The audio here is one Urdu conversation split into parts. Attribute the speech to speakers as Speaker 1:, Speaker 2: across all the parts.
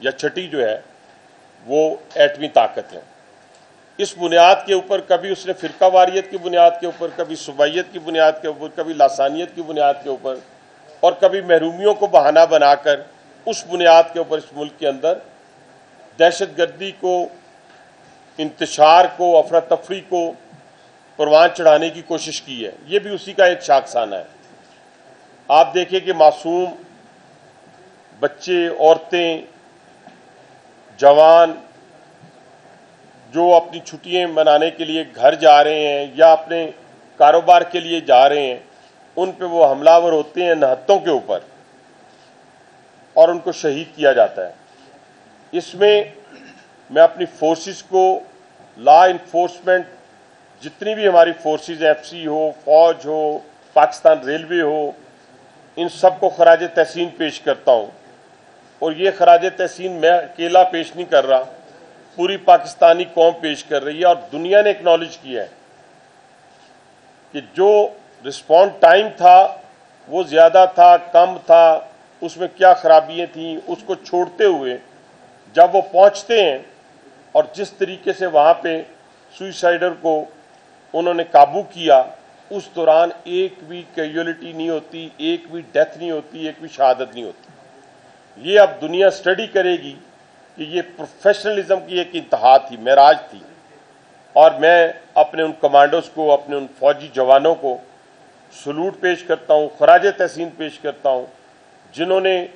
Speaker 1: یا چھٹی جو ہے وہ ایٹمی طاقت ہے. اس بنیاد کے اوپر کبھی اس نے فرقہ واریت کی بنیاد کے اوپر، کبھی صوبائیت کی بنیاد کے اوپر، کبھی لسانیت کی بنیاد کے اوپر، اور کبھی محرومیوں کو بہانہ بنا کر اس بنیاد کے اوپر اس ملک کے اندر دہشت گردی کو، انتشار کو، افراتفری کو پروان چڑھانے کی کوشش کی ہے. یہ بھی اسی کا ایک شاخسانہ ہے. آپ دیکھیں کہ معصوم بچے، عورتیں، جوان جو اپنی چھٹیاں منانے کے لیے گھر جا رہے ہیں یا اپنے کاروبار کے لیے جا رہے ہیں، ان پہ وہ حملہ آور ہوتے ہیں نہتوں کے اوپر اور ان کو شہید کیا جاتا ہے. اس میں میں اپنی فورسز کو، لا انفورسمنٹ جتنی بھی ہماری فورسز، ایف سی ہو، فوج ہو، پاکستان ریلوے ہو، ان سب کو خراج تحسین پیش کرتا ہوں. اور یہ خراج تحسین میں اکیلا پیش نہیں کر رہا، پوری پاکستانی قوم پیش کر رہی ہے. اور دنیا نے اکنالج کیا ہے کہ جو رسپونڈ ٹائم تھا وہ زیادہ تھا، کم تھا، اس میں کیا خرابیاں تھیں، اس کو چھوڑتے ہوئے جب وہ پہنچتے ہیں اور جس طریقے سے وہاں پہ سوئسائڈر کو انہوں نے قابو کیا، اس دوران ایک بھی کیجولیٹی نہیں ہوتی، ایک بھی ڈیتھ نہیں ہوتی، ایک بھی شہادت نہیں ہوتی. یہ اب دنیا اسٹڈی کرے گی کہ یہ پروفیشنلزم کی ایک انتہا تھی، معراج تھی. اور میں اپنے ان کمانڈوز کو، اپنے ان فوجی جوانوں کو سلوٹ پیش کرتا ہوں، خراج تحسین پیش کرتا ہوں، جنہوں نے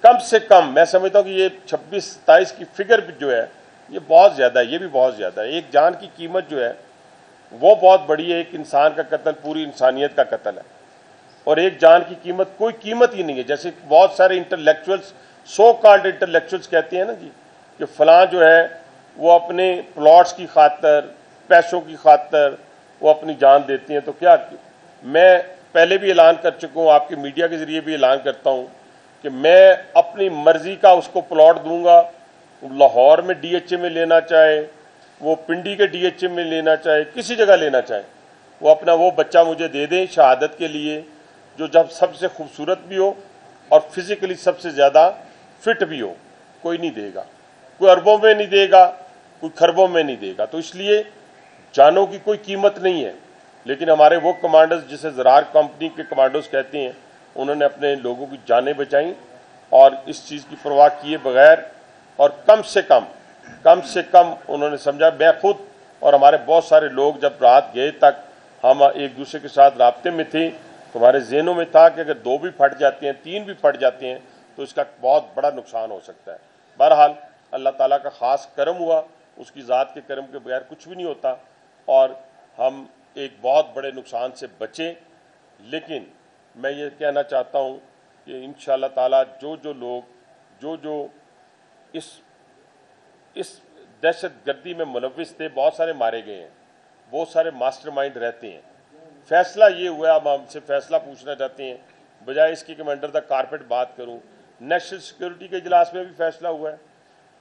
Speaker 1: کم سے کم، میں سمجھتا ہوں کہ یہ 26-27 کی فگر جو ہے یہ بہت زیادہ ہے، یہ بھی بہت زیادہ ہے. ایک جان کی قیمت جو ہے وہ بہت بڑی ہے. ایک انسان کا قتل پوری انسانیت کا قتل ہے، اور ایک جان کی قیمت کوئی قیمت ہی نہیں ہے. جیسے بہت سارے انٹلیکچوئلس، سو کالڈ انٹلیکچوئلس کہتے ہیں نا جی کہ فلاں جو ہے وہ اپنے پلاٹس کی خاطر، پیسوں کی خاطر وہ اپنی جان دیتے ہیں. تو کیا میں پہلے بھی اعلان کر چکا ہوں، آپ کے میڈیا کے ذریعے بھی اعلان کرتا ہوں کہ میں اپنی مرضی کا اس کو پلاٹ دوں گا. لاہور میں ڈی ایچ اے میں لینا چاہے، وہ پنڈی کے ڈی ایچ اے میں لینا چاہے، کسی جگہ لینا چاہے، وہ اپنا وہ بچہ مجھے دے دیں شہادت کے لیے، جو جب سب سے خوبصورت بھی ہو اور فزیکلی سب سے زیادہ فٹ بھی ہو. کوئی نہیں دے گا، کوئی اربوں میں نہیں دے گا، کوئی خربوں میں نہیں دے گا. تو اس لیے جانوں کی کوئی قیمت نہیں ہے. لیکن ہمارے وہ کمانڈرز جسے زرار کمپنی کے کمانڈوز کہتے ہیں، انہوں نے اپنے لوگوں کی جانیں بچائیں اور اس چیز کی پرواہ کیے بغیر، اور کم سے کم انہوں نے سمجھا. میں خود اور ہمارے بہت سارے لوگ جب رات گئے تک ہم ایک دوسرے کے ساتھ رابطے میں تھے، تو ہمارے ذہنوں میں تھا کہ اگر 2 بھی پھٹ جاتے ہیں، 3 بھی پھٹ جاتے ہیں تو اس کا بہت بڑا نقصان ہو سکتا ہے. بہرحال اللہ تعالیٰ کا خاص کرم ہوا، اس کی ذات کے کرم کے بغیر کچھ بھی نہیں ہوتا، اور ہم ایک بہت بڑے نقصان سے بچے. لیکن میں یہ کہنا چاہتا ہوں کہ انشاءاللہ تعالیٰ جو لوگ جو اس دہشت گردی میں ملوث تھے، بہت سارے مارے گئے ہیں، بہت سارے ماسٹر مائنڈ رہتے ہیں. فیصلہ یہ ہوا، اب ہم سے فیصلہ پوچھنا چاہتے ہیں، بجائے اس کی کہ میں انڈر دا کارپیٹ بات کروں. نیشنل سیکورٹی کے اجلاس میں بھی فیصلہ ہوا ہے،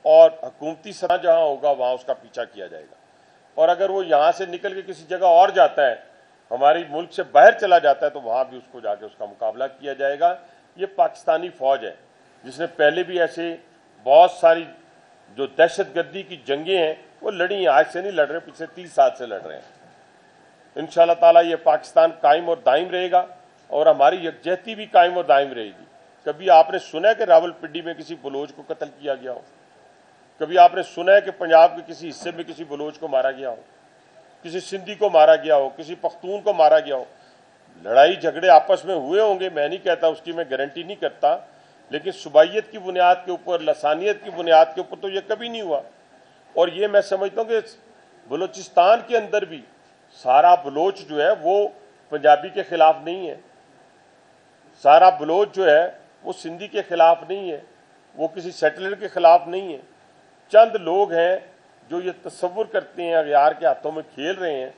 Speaker 1: اور حکومتی سطح جہاں ہوگا وہاں اس کا پیچھا کیا جائے گا. اور اگر وہ یہاں سے نکل کے کسی جگہ اور جاتا ہے، ہماری ملک سے باہر چلا جاتا ہے، تو وہاں بھی اس کو جا کے اس کا مقابلہ کیا جائے گا. یہ پاکستانی فوج ہے جس نے پہلے بھی ایسے بہت ساری جو دہشت گردی کی جنگیں ہیں وہ لڑی ہیں. آج سے نہیں لڑ رہے، پچھلے 30 سال سے لڑ رہے ہیں. انشاءاللہ تعالیٰ یہ پاکستان قائم اور دائم رہے گا، اور ہماری یکجہتی بھی قائم اور دائم رہے گی. کبھی آپ نے سنا ہے کہ راول پنڈی میں کسی بلوچ کو قتل کیا گیا ہو؟ کبھی آپ نے سنا ہے کہ پنجاب کے کسی حصے میں کسی بلوچ کو مارا گیا ہو، کسی سندھی کو مارا گیا ہو، کسی پختون کو مارا گیا ہو؟ لڑائی جھگڑے آپس میں ہوئے ہوں گے، میں نہیں کہتا، اس کی میں گارنٹی نہیں کرتا، لیکن صوبائیت کی بنیاد کے اوپر، لسانیت کی بنیاد کے اوپر تو یہ کبھی نہیں ہوا. اور یہ میں سمجھتا ہوں کہ بلوچستان کے اندر بھی سارا بلوچ جو ہے وہ پنجابی کے خلاف نہیں ہے، سارا بلوچ جو ہے وہ سندھی کے خلاف نہیں ہے، وہ کسی سیٹلر کے خلاف نہیں ہے. چند لوگ ہیں جو یہ تصور کرتے ہیں اغیار کے ہاتھوں میں کھیل رہے ہیں،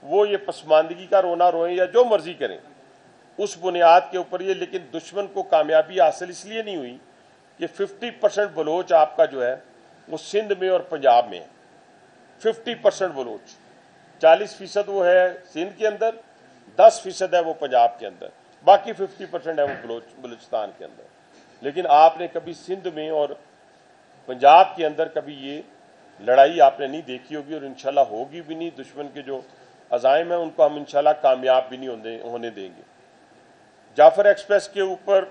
Speaker 1: وہ یہ پسماندگی کا رونا روئیں یا جو مرضی کریں اس بنیاد کے اوپر یہ. لیکن دشمن کو کامیابی حاصل اس لیے نہیں ہوئی کہ 50% بلوچ آپ کا جو ہے وہ سندھ میں اور پنجاب میں ہے. 50% بلوچ، 40% وہ ہے سندھ کے اندر، 10% ہے وہ پنجاب کے اندر، باقی 50% ہے وہ بلوچستان کے اندر. لیکن آپ نے کبھی سندھ میں اور پنجاب کے اندر کبھی یہ لڑائی آپ نے نہیں دیکھی ہوگی، اور انشاءاللہ ہوگی بھی نہیں۔ دشمن کے جو عزائم ہیں ان کو ہم انشاءاللہ کامیاب بھی نہیں ہونے دیں گے۔ جعفر ایکسپریس کے اوپر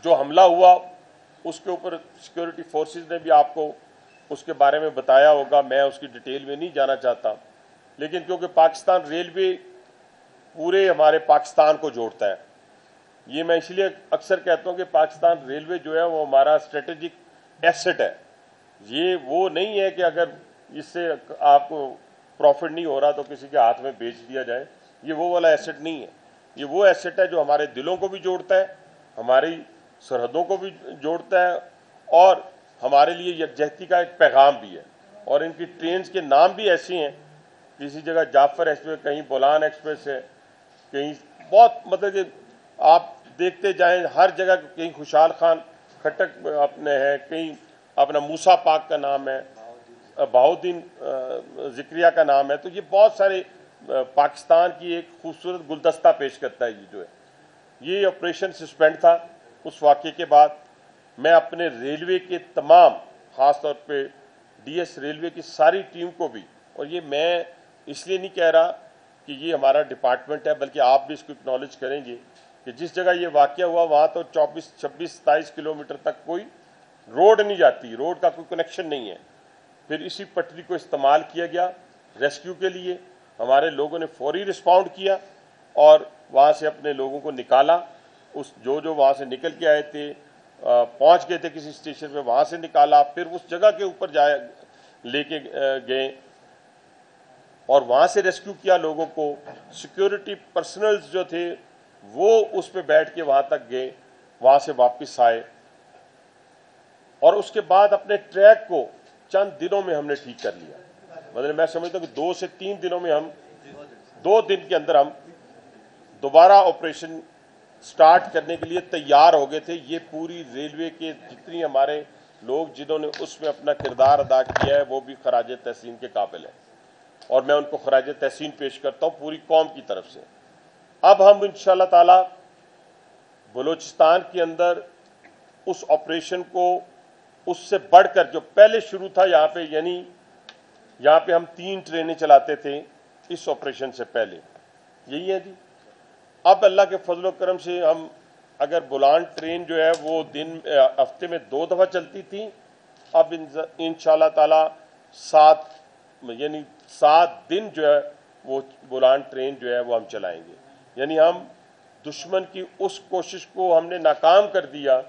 Speaker 1: جو حملہ ہوا اس کے اوپر سیکیورٹی فورسز نے بھی آپ کو اس کے بارے میں بتایا ہوگا، میں اس کی ڈیٹیل میں نہیں جانا چاہتا، لیکن کیونکہ پاکستان ریلوے پورے ہمارے پاکستان کو جوڑتا ہے، یہ میں اس لیے اکثر کہتا ہوں کہ پاکستان ریلوے جو ہے وہ ہمارا اسٹریٹجک ایسٹ ہے۔ یہ وہ نہیں ہے کہ اگر اس سے آپ کو پروفٹ نہیں ہو رہا تو کسی کے ہاتھ میں بیچ دیا جائے، یہ وہ والا ایسٹ نہیں ہے۔ یہ وہ ایسٹ ہے جو ہمارے دلوں کو بھی جوڑتا ہے، ہماری سرحدوں کو بھی جوڑتا ہے، اور ہمارے لیے یکجہتی کا ایک پیغام بھی ہے۔ اور ان کی ٹرینز کے نام بھی ایسے ہیں، کسی جگہ جعفر ایکسپریس، کہیں بولان ایکسپریس ہے، کہیں بہت مطلب کہ آپ دیکھتے جائیں ہر جگہ، کہیں خوشحال خان کھٹک اپنے ہے، کہیں اپنا موسیٰ پاک کا نام ہے، بہاؤدین ذکریہ کا نام ہے۔ تو یہ بہت سارے پاکستان کی ایک خوبصورت گلدستہ پیش کرتا ہے یہ جو ہے۔ یہ آپریشن سسپینڈ تھا اس واقعے کے بعد۔ میں اپنے ریلوے کے تمام، خاص طور پہ ڈی ایس ریلوے کی ساری ٹیم کو بھی، اور یہ میں اس لیے نہیں کہہ رہا کہ یہ ہمارا ڈپارٹمنٹ ہے، بلکہ آپ بھی اس کو اکنالج کریں گے کہ جس جگہ یہ واقعہ ہوا وہاں تو 24 26 27 کلومیٹر تک کوئی روڈ نہیں جاتی، روڈ کا کوئی کنیکشن نہیں ہے۔ پھر اسی پٹری کو استعمال کیا گیا ریسکیو کے لیے، ہمارے لوگوں نے فوری رسپونڈ کیا اور وہاں سے اپنے لوگوں کو نکالا۔ اس جو وہاں سے نکل کے آئے تھے، پہنچ گئے تھے کسی اسٹیشن پہ، وہاں سے نکالا، پھر اس جگہ کے اوپر لے کے گئے اور وہاں سے ریسکیو کیا لوگوں کو۔ سیکیورٹی پرسنلز جو تھے وہ اس پہ بیٹھ کے وہاں تک گئے، وہاں سے واپس آئے، اور اس کے بعد اپنے ٹریک کو چند دنوں میں ہم نے ٹھیک کر لیا۔ مطلب میں سمجھتا ہوں کہ 2 سے 3 دنوں میں، 2 دن کے اندر ہم دوبارہ آپریشن سٹارٹ کرنے کے لیے تیار ہو گئے تھے۔ یہ پوری ریلوے کے جتنی ہمارے لوگ جنہوں نے اس میں اپنا کردار ادا کیا ہے وہ بھی خراج تحسین کے قابل ہیں، اور میں ان کو خراج تحسین پیش کرتا ہوں پوری قوم کی طرف سے۔ اب ہم انشاءاللہ تعالی بلوچستان کے اندر اس آپریشن کو اس سے بڑھ کر جو پہلے شروع تھا یہاں پہ، یعنی یہاں پہ ہم 3 ٹرینیں چلاتے تھے اس آپریشن سے پہلے، یہی ہے جی۔ اب اللہ کے فضل و کرم سے ہم اگر بولان ٹرین جو ہے وہ ہفتے میں 2 دفعہ چلتی تھی، اب انشاءاللہ تعالی 7 دن جو ہے وہ بولان ٹرین جو ہے وہ ہم چلائیں گے۔ یعنی ہم دشمن کی اس کوشش کو ہم نے ناکام کر دیا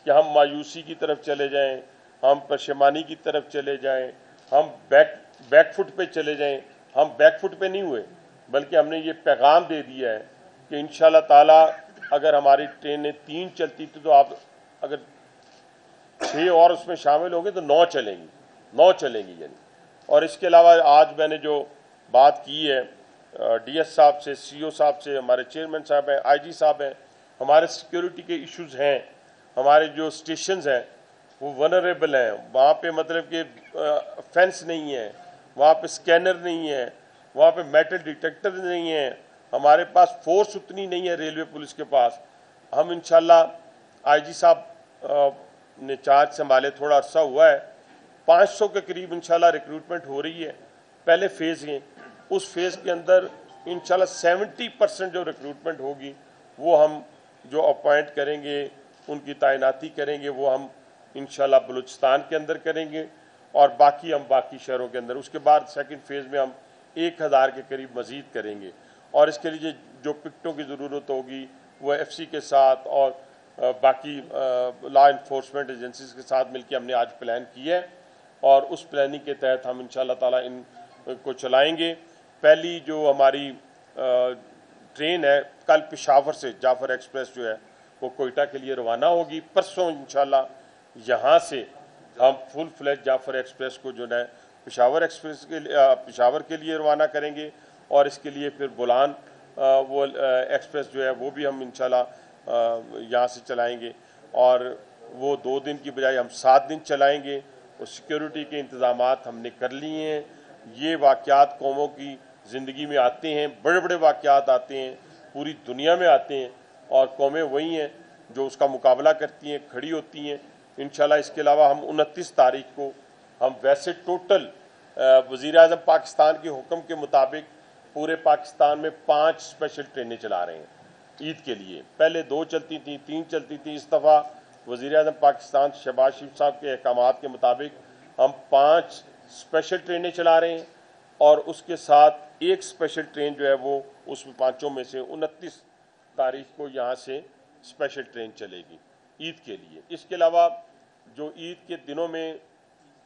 Speaker 1: کہ ہم مایوسی کی طرف چلے جائیں، ہم پشیمانی کی طرف چلے جائیں، ہم بیک فٹ پہ چلے جائیں۔ ہم بیک فٹ پہ نہیں ہوئے، بلکہ ہم نے یہ پیغام دے دیا ہے کہ انشاءاللہ تعالی اگر ہماری ٹرینیں 3 چلتی تھی تو آپ اگر 6 اور اس میں شامل ہو گئے تو 9 چلیں گی یعنی۔ اور اس کے علاوہ آج میں نے جو بات کی ہے ڈی ایس صاحب سے، سی او صاحب سے، ہمارے چیئرمین صاحب ہیں، آئی جی صاحب ہیں، ہمارے سیکیورٹی کے ایشوز ہیں، ہمارے جو اسٹیشنز ہیں وہ ونریبل ہیں، وہاں پہ مطلب کہ فینس نہیں ہے، وہاں پہ سکینر نہیں ہے، وہاں پہ میٹل ڈیٹیکٹر نہیں ہے، ہمارے پاس فورس اتنی نہیں ہے ریلوے پولیس کے پاس۔ ہم انشاءاللہ آئی جی صاحب نے چارج سنبھالے تھوڑا عرصہ ہوا ہے، 500 کے قریب انشاءاللہ ریکروٹمنٹ ہو رہی ہے، پہلے فیز ہیں، اس فیز کے اندر انشاءاللہ 70% جو ریکروٹمنٹ ہوگی وہ ہم جو اپوائنٹ کریں گے، ان کی تعیناتی کریں گے، وہ ہم انشاءاللہ بلوچستان کے اندر کریں گے، اور باقی ہم باقی شہروں کے اندر۔ اس کے بعد سیکنڈ فیز میں ہم 1000 کے قریب مزید کریں گے، اور اس کے لیے جو پکٹوں کی ضرورت ہوگی وہ ایف سی کے ساتھ اور باقی لا انفورسمنٹ ایجنسیز کے ساتھ مل کے ہم نے آج پلان کیا ہے، اور اس پلاننگ کے تحت ہم انشاءاللہ تعالی ان کو چلائیں گے۔ پہلی جو ہماری ٹرین ہے کل پشاور سے، جعفر ایکسپریس جو ہے وہ کوئٹہ کے لیے روانہ ہوگی۔ پرسوں انشاءاللہ یہاں سے ہم فل فلیج جعفر ایکسپریس کو جو ہے پشاور کے لیے روانہ کریں گے، اور اس کے لیے پھر بولان وہ ایکسپریس جو ہے وہ بھی ہم انشاءاللہ یہاں سے چلائیں گے، اور وہ 2 دن کی بجائے ہم 7 دن چلائیں گے۔ اور سیکیورٹی کے انتظامات ہم نے کر لیے ہیں۔ یہ واقعات قوموں کی زندگی میں آتے ہیں، بڑے بڑے واقعات آتے ہیں، پوری دنیا میں آتے ہیں، اور قومیں وہی ہیں جو اس کا مقابلہ کرتی ہیں کھڑی ہوتی ہیں انشاءاللہ۔ اس کے علاوہ ہم 29 تاریخ کو ہم ویسے ٹوٹل وزیر اعظم پاکستان کے حکم کے مطابق پورے پاکستان میں 5 اسپیشل ٹرینیں چلا رہے ہیں عید کے لیے۔ پہلے 2 چلتی تھیں، 3 چلتی تھیں، اس دفعہ وزیر اعظم پاکستان شہباز شریف صاحب کے احکامات کے مطابق ہم 5 اسپیشل ٹرینیں چلا رہے ہیں، اور اس کے ساتھ ایک اسپیشل ٹرین جو ہے وہ اس میں 5 میں سے 29 تاریخ کو یہاں سے اسپیشل ٹرین چلے گی عید کے لیے۔ اس کے علاوہ جو عید کے دنوں میں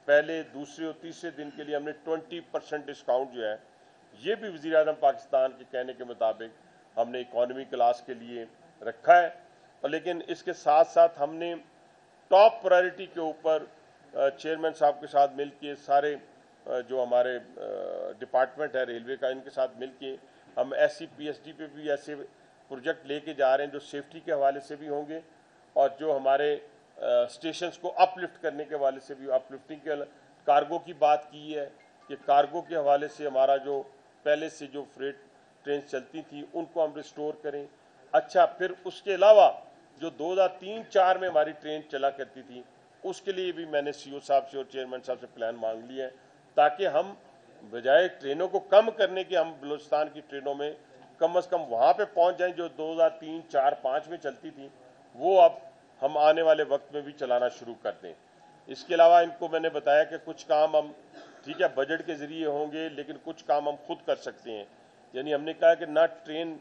Speaker 1: پہلے، دوسرے اور تیسرے دن کے لیے ہم نے 20% ڈسکاؤنٹ جو ہے یہ بھی وزیر اعظم پاکستان کے کہنے کے مطابق ہم نے اکانومی کلاس کے لیے رکھا ہے۔ اور لیکن اس کے ساتھ ساتھ ہم نے ٹاپ پرائرٹی کے اوپر چیئرمین صاحب کے ساتھ مل کے سارے جو ہمارے ڈپارٹمنٹ ہے ریلوے کا، ان کے ساتھ مل کے ہم S C P S D پہ بھی ایسے پروجیکٹ لے کے جا رہے ہیں جو سیفٹی کے حوالے سے بھی ہوں گے، اور جو ہمارے اسٹیشنز کو اپ لفٹ کرنے کے حوالے سے بھی، اپ لفٹنگ کے کارگو کی بات کی ہے کہ کارگو کے حوالے سے ہمارا جو پہلے سے جو فریٹ ٹرینز چلتی تھیں ان کو ہم ریسٹور کریں۔ اچھا، پھر اس کے علاوہ جو 2003-04 میں ہماری ٹرین چلا کرتی تھی اس کے لیے بھی میں نے سی او صاحب سے اور چیئرمین صاحب سے پلان مانگ لیا ہے، تاکہ ہم بجائے ٹرینوں کو کم کرنے کے ہم بلوچستان کی ٹرینوں میں کم از کم وہاں پہ پہنچ جائیں جو 2003-04-05 میں چلتی تھی، وہ اب ہم آنے والے وقت میں بھی چلانا شروع کر دیں۔ اس کے علاوہ ان کو میں نے بتایا کہ کچھ کام ہم ٹھیک ہے بجٹ کے ذریعے ہوں گے، لیکن کچھ کام ہم خود کر سکتے ہیں۔ یعنی ہم نے کہا کہ نہ ٹرین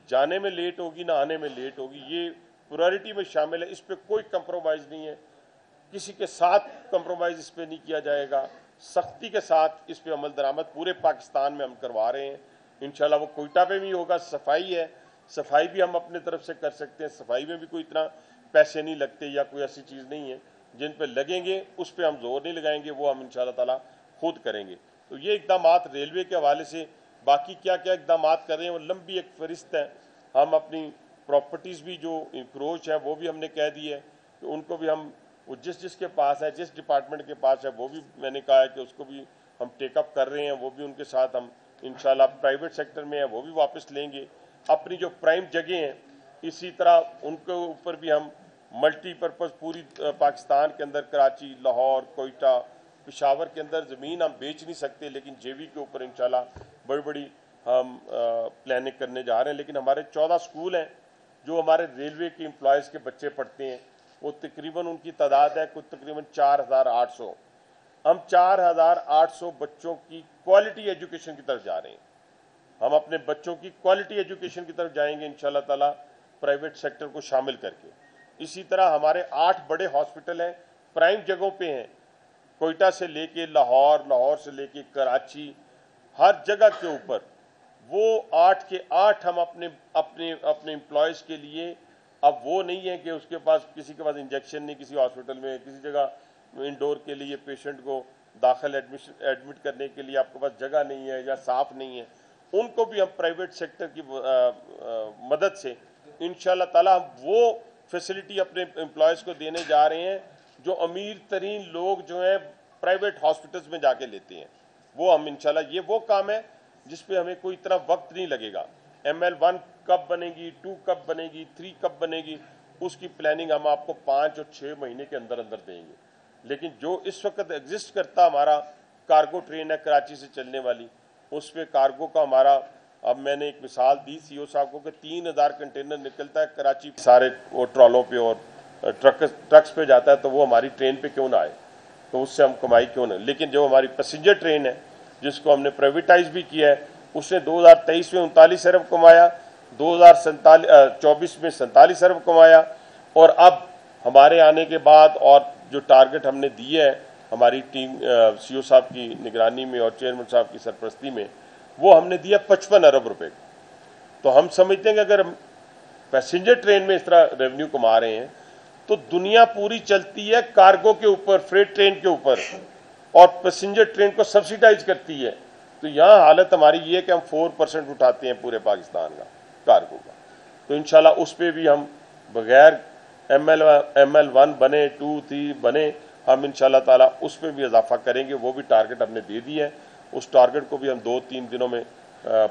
Speaker 1: جانے میں لیٹ ہوگی نہ آنے میں لیٹ ہوگی، یہ پرائرٹی میں شامل ہے، اس پہ کوئی کمپرومائز نہیں ہے، کسی کے ساتھ کمپرومائز اس پہ نہیں کیا جائے گا، سختی کے ساتھ اس پہ عمل درآمد پورے پاکستان میں ہم کروا رہے ہیں۔ انشاءاللہ وہ کوئٹہ پہ بھی ہوگا، صفائی ہے، صفائی بھی ہم اپنے طرف سے کر سکتے ہیں، صفائی میں بھی کوئی اتنا پیسے نہیں لگتے یا کوئی ایسی چیز نہیں ہے، جن پہ لگیں گے اس پہ ہم زور نہیں لگائیں گے، وہ ہم انشاءاللہ تعالیٰ خود کریں گے۔ تو یہ اقدامات ریلوے کے حوالے سے، باقی کیا کیا اقدامات کر رہے ہیں وہ لمبی ایک فہرست ہے۔ ہم اپنی پراپرٹیز بھی جو انکروچ ہے وہ بھی ہم نے کہہ دی ہے کہ ان کو بھی ہم جس کے پاس ہے، جس ڈپارٹمنٹ کے پاس ہے، وہ بھی میں نے کہا ہے کہ اس کو بھی ہم ٹیک اپ کر رہے ہیں، وہ بھی ان کے ساتھ ہم انشاءاللہ پرائیویٹ سیکٹر میں ہے وہ بھی واپس لیں گے۔ اپنی جو پرائم جگہیں ہیں اسی طرح ان کے اوپر بھی ہم ملٹی پرپز پوری پاکستان کے اندر کراچی، لاہور، کوئٹہ، پشاور کے اندر زمین ہم بیچ نہیں سکتے، لیکن جے وی کے اوپر انشاءاللہ بڑی بڑی ہم پلاننگ کرنے جا رہے ہیں۔ لیکن ہمارے 14 سکول ہیں جو ہمارے ریلوے کے امپلائز کے بچے پڑھتے ہیں، وہ تقریباً ان کی تعداد ہے کچھ تقریباً 4800۔ ہم 4800 بچوں کی کوالٹی ایجوکیشن کی طرف جا رہے ہیں۔ ہم اپنے بچوں کی کوالٹی ایجوکیشن کی طرف جائیں گے انشاءاللہ تعالیٰ پرائیویٹ سیکٹر کو شامل کر کے۔ اسی طرح ہمارے 8 بڑے ہاسپٹل ہیں، پرائم جگہوں پہ ہیں، کوئٹہ سے لے کے لاہور، لاہور سے لے کے کراچی، ہر جگہ کے اوپر وہ 8 کے 8 ہم اپنے امپلائز کے لیے، اب وہ نہیں ہے کہ اس کے پاس کسی کے پاس انجیکشن نہیں، کسی ہاسپٹل میں کسی جگہ انڈور کے لیے پیشنٹ کو داخل ایڈمٹ کرنے کے لیے آپ کے پاس جگہ نہیں ہے یا صاف نہیں ہے، ان کو بھی ہم پرائیویٹ سیکٹر کی مدد سے انشاءاللہ تعالی ہم وہ فیسلٹی اپنے امپلائز کو دینے جا رہے ہیں جو امیر ترین لوگ جو ہیں پرائیویٹ ہاسپٹلز میں جا کے لیتے ہیں، وہ ہم انشاءاللہ یہ وہ کام ہے جس پہ ہمیں کوئی اتنا وقت نہیں لگے گا۔ ML1 کب بنے گی، 2 کب بنے گی، 3 کب بنے گی، اس کی پلاننگ ہم آپ کو 5 اور 6 مہینے کے اندر اندر دیں گے۔ لیکن جو اس وقت ایگزسٹ کرتا ہمارا کارگو ٹرین ہے کراچی سے چلنے والی، اس پہ کارگو کا ہمارا، اب میں نے ایک مثال دی سی او صاحب کو کہ 3000 کنٹینر نکلتا ہے کراچی سارے وہ ٹرالوں پہ اور ٹرکس پہ جاتا ہے، تو وہ ہماری ٹرین پہ کیوں نہ آئے، تو اس سے ہم کمائی کیوں نہ۔ لیکن جو ہماری پیسنجر ٹرین ہے جس کو ہم نے پرائیویٹائز بھی کیا ہے، اس نے 2023 میں 39 ارب کمایا، 2024 میں 47 ارب کمایا، اور اب ہمارے آنے کے بعد اور جو ٹارگٹ ہم نے دیے ہے ہماری ٹیم سی او صاحب کی نگرانی میں اور چیئرمین صاحب کی سرپرستی میں، وہ ہم نے دیا 55 ارب روپے۔ تو ہم سمجھتے ہیں کہ اگر ہم پیسنجر ٹرین میں اس طرح ریونیو کما رہے ہیں تو دنیا پوری چلتی ہے کارگو کے اوپر، فریٹ ٹرین کے اوپر، اور پیسنجر ٹرین کو سبسیڈائز کرتی ہے۔ تو یہاں حالت ہماری یہ ہے کہ ہم 4% اٹھاتے ہیں پورے پاکستان کا کارگو کا۔ تو انشاءاللہ اس پہ بھی ہم بغیر ML1 بنے، 2 3 بنے، ہم انشاءاللہ تعالیٰ اس پہ بھی اضافہ کریں گے۔ وہ بھی ٹارگٹ ہم نے دے دی ہے، اس ٹارگٹ کو بھی ہم 2-3 دنوں میں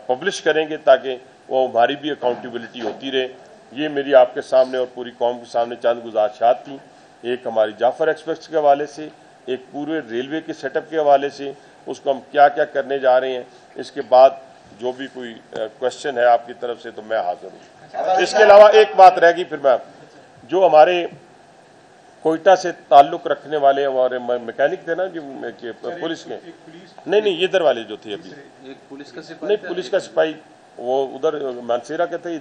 Speaker 1: پبلش کریں گے تاکہ وہ ہماری بھی اکاؤنٹیبلٹی ہوتی رہے یہ میری آپ کے سامنے اور پوری قوم کے سامنے چند گزارشات تھیں، ایک ہماری جعفر ایکسپریس کے حوالے سے، ایک پورے ریلوے کے سیٹ اپ کے حوالے سے، اس کو ہم کیا کیا کرنے جا رہے ہیں۔ اس کے بعد جو بھی کوئی کوشچن ہے آپ کی طرف سے تو میں حاضر ہوں۔ اس کے علاوہ ایک بات رہ گئی، پھر میں جو ہمارے کوئٹہ سے تعلق رکھنے والے ہمارے میکینک تھے نا جو پولیس کے، نہیں ادھر والے جو تھے ابھی، نہیں پولیس کا سپاہی وہ ادھر مانسیرا کے تھے،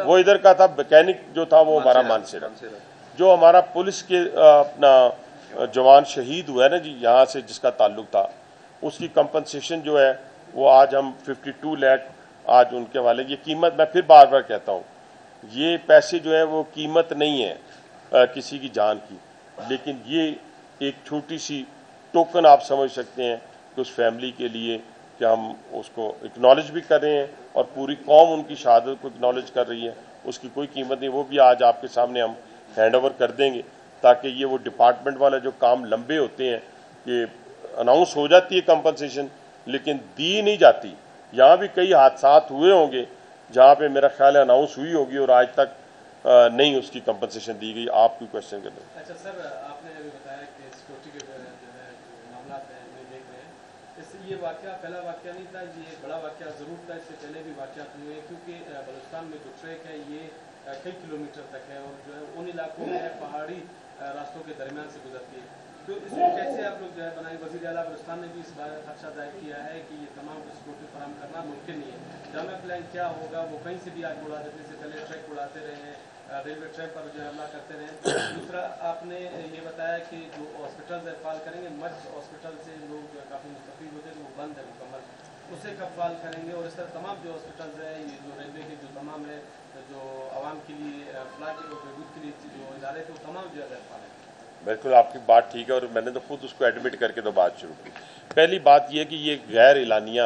Speaker 1: وہ ادھر کا تھا، میکینک جو تھا وہ ہمارا مانسیرا۔ جو ہمارا پولیس کے اپنا جوان شہید ہوا ہے نا جی یہاں سے جس کا تعلق تھا، اس کی کمپنسیشن جو ہے وہ آج ہم 52 لاکھ آج ان کے حوالے۔ یہ قیمت میں پھر بار بار کہتا ہوں، یہ پیسے جو ہے وہ قیمت نہیں ہے کسی کی جان کی، لیکن یہ ایک چھوٹی سی ٹوکن آپ سمجھ سکتے ہیں کہ اس فیملی کے لیے کہ ہم اس کو اکنالج بھی کر رہے ہیں اور پوری قوم ان کی شہادت کو اکنالج کر رہی ہے، اس کی کوئی قیمت نہیں۔ وہ بھی آج آپ کے سامنے ہم ہینڈ اوور کر دیں گے، تاکہ یہ وہ ڈپارٹمنٹ والا جو کام لمبے ہوتے ہیں کہ اناؤنس ہو جاتی ہے کمپنسیشن لیکن دی نہیں جاتی۔ یہاں بھی کئی حادثات ہوئے ہوں گے جہاں پہ میرا خیال ہے اناؤنس ہوئی ہوگی اور آج تک نہیں اس کی کمپنسیشن دی گئی۔ آپ کوئی کوشچن کر دیں۔
Speaker 2: اچھا سر، آپ نے ابھی بتایا کہ سیکورٹی کے جو ہے معاملات ہیں ہمیں دیکھ رہے ہیں، اس سے یہ واقعہ پہلا واقعہ نہیں تھا، یہ بڑا واقعہ ضرور تھا، اس سے پہلے بھی واقعات ہوئے ہیں، کیونکہ بلوچستان میں جو ٹریک ہے یہ کئی کلومیٹر تک ہے اور جو ہے ان علاقوں میں پہاڑی راستوں کے درمیان سے گزرتی ہے، تو اس کو کیسے آپ لوگ جو ہے بنائیں؟ وزیر اعلیٰ بلوچستان نے بھی اس بارے میں خدشہ ظاہر کیا ہے کہ یہ تمام سیکورٹی فراہم کرنا ممکن نہیں ہے، جامع پلان کیا ہوگا؟ وہ کہیں سے بھی آگ اڑا دیتے، سے پہلے ٹریک اڑاتے رہے ہیں، ریلوے ٹریک پر جو ہے حملہ کرتے رہے۔ دوسرا آپ نے یہ بتایا کہ جو ہاسپٹلز فعال کریں گے، مچ ہاسپٹل سے لوگ جو ہے کافی مستفید ہوتے ہیں، وہ بند ہے مکمل، اسے کب فعال کریں گے؟ اور اس طرح تمام جو ہاسپٹلز ہیں، یہ جو ریلوے کے جو تمام ہے جو عوام کے لیے فلاح کے بہبود کے لیے جو ادارے تھے وہ تمام جو ہے غیر فعال ہیں۔
Speaker 1: بالکل آپ کی بات ٹھیک ہے اور میں نے تو خود اس کو ایڈمٹ کر کے تو بات شروع کی۔ پہلی بات یہ کہ یہ غیر اعلانیہ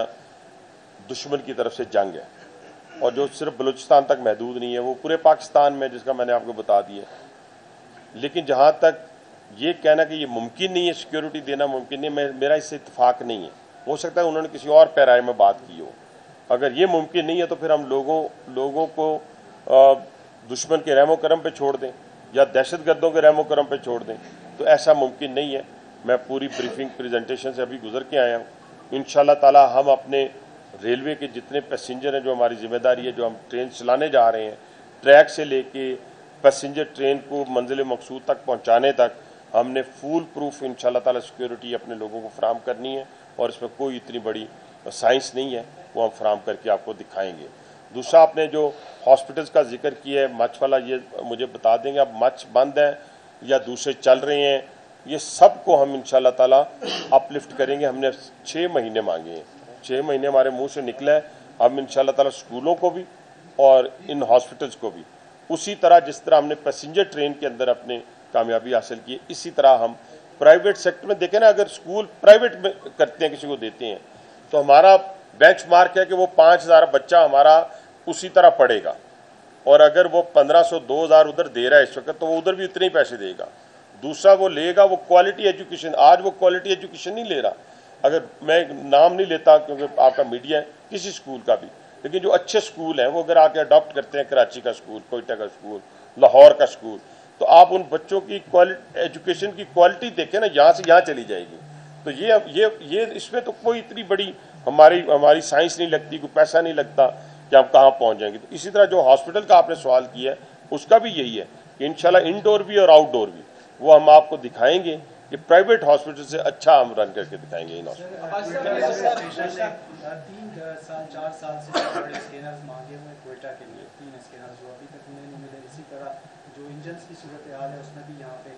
Speaker 1: دشمن کی طرف سے جنگ ہے اور جو صرف بلوچستان تک محدود نہیں ہے، وہ پورے پاکستان میں جس کا میں نے آپ کو بتا دیا۔ لیکن جہاں تک یہ کہنا کہ یہ ممکن نہیں ہے، سیکیورٹی دینا ممکن نہیں ہے، میرا اس سے اتفاق نہیں ہے۔ ہو سکتا ہے انہوں نے کسی اور پیرائے میں بات کی ہو۔ اگر یہ ممکن نہیں ہے تو پھر ہم لوگوں کو دشمن کے رحم و کرم پہ چھوڑ دیں یا دہشت گردوں کے رحم و کرم پہ چھوڑ دیں، تو ایسا ممکن نہیں ہے۔ میں پوری بریفنگ پریزنٹیشن سے ابھی گزر کے آیا ہوں۔ انشاءاللہ تعالی ہم اپنے ریلوے کے جتنے پیسنجر ہیں، جو ہماری ذمہ داری ہے، جو ہم ٹرین چلانے جا رہے ہیں، ٹریک سے لے کے پیسنجر ٹرین کو منزل مقصود تک پہنچانے تک ہم نے فول پروف انشاءاللہ تعالی سیکیورٹی اپنے لوگوں کو فراہم کرنی ہے، اور اس میں کوئی اتنی بڑی سائنس نہیں ہے، وہ ہم فراہم کر کے آپ کو دکھائیں گے۔ دوسرا آپ نے جو ہاسپٹلز کا ذکر کیا ہے، مچ والا، یہ مجھے بتا دیں گے اب مچ بند ہے یا دوسرے چل رہے ہیں؟ یہ سب کو ہم انشاءاللہ تعالی اپ لفٹ کریں گے۔ ہم نے 6 مہینے مانگے ہیں، 6 مہینے ہمارے منہ سے نکلا ہے۔ ہم انشاءاللہ تعالی اسکولوں کو بھی اور ان ہاسپٹلز کو بھی اسی طرح جس طرح ہم نے پیسنجر ٹرین کے اندر اپنے کامیابی حاصل کی، اسی طرح ہم پرائیویٹ سیکٹر میں دیکھیں نا، اگر اسکول پرائیویٹ میں کرتے ہیں، کسی کو دیتے ہیں، تو ہمارا بینچ مارک ہے کہ وہ 5000 بچہ ہمارا اسی طرح پڑھے گا، اور اگر وہ 1500 2000 ادھر دے رہا ہے اس وقت تو وہ ادھر بھی اتنے ہی پیسے دے گا۔ دوسرا وہ لے گا وہ کوالٹی ایجوکیشن، آج وہ کوالٹی ایجوکیشن نہیں لے رہا۔ اگر میں نام نہیں لیتا کیونکہ آپ کا میڈیا ہے کسی اسکول کا بھی، لیکن جو اچھے اسکول ہیں وہ اگر آ کے اڈاپٹ کرتے ہیں، کراچی کا اسکول، کوئٹہ کا اسکول، لاہور کا اسکول، تو آپ ان بچوں کی ایجوکیشن کی کوالٹی دیکھیں نا، یہاں سے یہاں چلی جائے گی۔ تو یہ اس میں تو کوئی اتنی بڑی ہماری سائنس نہیں لگتی، کوئی پیسہ نہیں لگتا کہ ہم کہاں پہنچ جائیں گے۔ تو اسی طرح جو ہاسپٹل کا آپ نے سوال کیا ہے اس کا بھی یہی ہے کہ انشاءاللہ انڈور بھی اور آؤٹ ڈور بھی وہ ہم آپ کو دکھائیں گے کہ پرائیویٹ ہاسپٹل سے اچھا ہم رن کر کے دکھائیں گے۔
Speaker 3: 4 سال سے بڑے اسکینرز مانگے ہوئے کوئٹہ کے لیے، 3 اسکینرز جو ابھی تک نہیں ملے۔ اسی طرح جو انجنس کی صورتحال ہے اس میں بھی یہاں پہ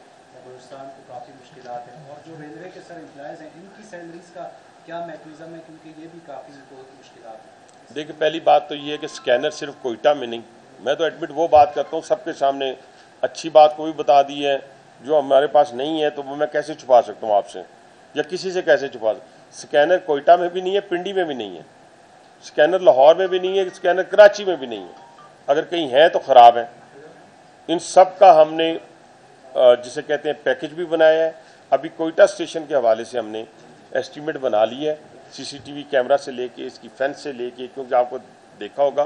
Speaker 3: بلوچستان کو کافی مشکلات ہیں، اور جو ریلوے کے سر امپلائز ہیں ان کی سیلریز کا کیا میکانزم ہے، کیونکہ یہ بھی کافی مشکلات ہیں۔
Speaker 1: دیکھیں پہلی بات تو یہ ہے کہ اسکینر صرف کوئٹہ میں نہیں، میں تو ایڈمٹ وہ بات کرتا ہوں سب کے سامنے، اچھی بات کو بھی بتا دی ہے، جو ہمارے پاس نہیں ہے تو وہ میں کیسے چھپا سکتا ہوں آپ سے یا کسی سے کیسے چھپا سکتا ہوں؟ اسکینر کوئٹہ میں بھی نہیں ہے، پنڈی میں بھی نہیں ہے، اسکینر لاہور میں بھی نہیں ہے، اسکینر کراچی میں بھی نہیں ہے، اگر کہیں ہیں تو خراب ہیں۔ ان سب کا ہم نے جسے کہتے ہیں پیکج بھی بنایا ہے۔ ابھی کوئٹہ اسٹیشن کے حوالے سے ہم نے ایسٹیمیٹ بنا لی ہے، سی سی ٹی وی کیمرہ سے لے کے، اس کی فینس سے لے کے، کیونکہ آپ کو دیکھا ہوگا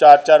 Speaker 1: 4-4